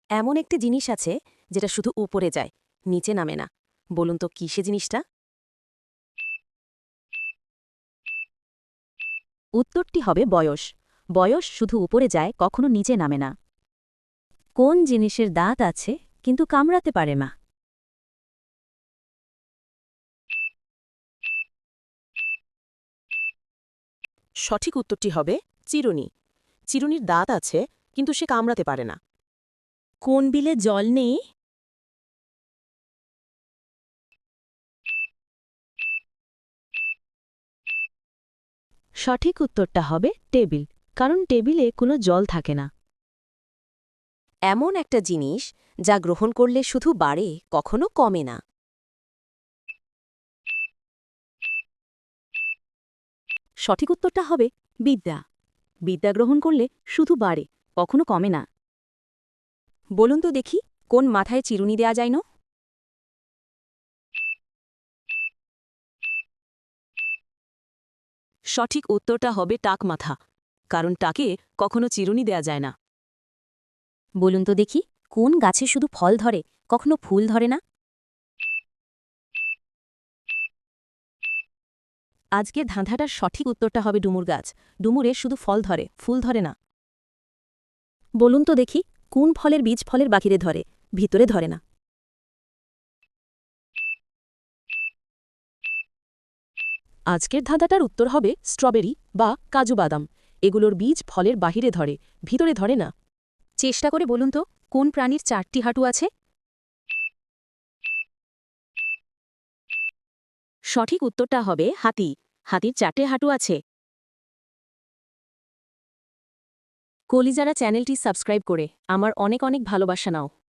এমন একটি জিনিস আছে যেটা শুধু উপরে যায়, নিচে নামে না। বলুন তো কি সে জিনিসটা? উত্তরটি হবে বয়স। বয়স শুধু উপরে যায়, কখনো নিচে নামে না। কোন জিনিসের দাঁত আছে কিন্তু কামড়াতে পারে না? সঠিক উত্তরটি হবে চিরুনি। চিরুনির দাঁত আছে, কিন্তু সে কামড়াতে পারে না। কোন বিলে জল নেই? সঠিক উত্তরটা হবে টেবিল, কারণ টেবিলে কোনো জল থাকে না। এমন একটা জিনিস যা গ্রহণ করলে শুধু বাড়ে, কখনো কমে না। সঠিক উত্তরটা হবে বিদ্যা। বিদ্যা গ্রহণ করলে শুধু বাড়ে, কখনো কমে না। বলুন তো দেখি, কোন মাথায় চিরুনি দেয়া যায় না? সঠিক উত্তরটা হবে টাক মাথা, কারণ টাকে কখনো চিরুনি দেয়া যায় না। বলুন তো দেখি, কোন গাছে শুধু ফল ধরে, কখনো ফুল ধরে না? আজকের ধাঁধাটার সঠিক উত্তরটা হবে ডুমুর গাছ। ডুমুরে শুধু ফল ধরে, ফুল ধরে না। বলুন তো দেখি, কোন ফলের বীজ ফলের বাকিরে ধরে, ভিতরে ধরে না? আজকের ধাঁধাটার উত্তর হবে স্ট্রবেরি বা কাজু বাদাম। এগুলোর বীজ ফলের বাহিরে ধরে, ভিতরে ধরে না। চেষ্টা করে বলুন তো, কোন প্রাণীর 4টি হাঁটু আছে? সঠিক উত্তরটা হবে হাতি। হাতির 4টে হাঁটু আছে। কলিজারা চ্যানেলটি সাবস্ক্রাইব করে আমার অনেক অনেক ভালোবাসা নাও।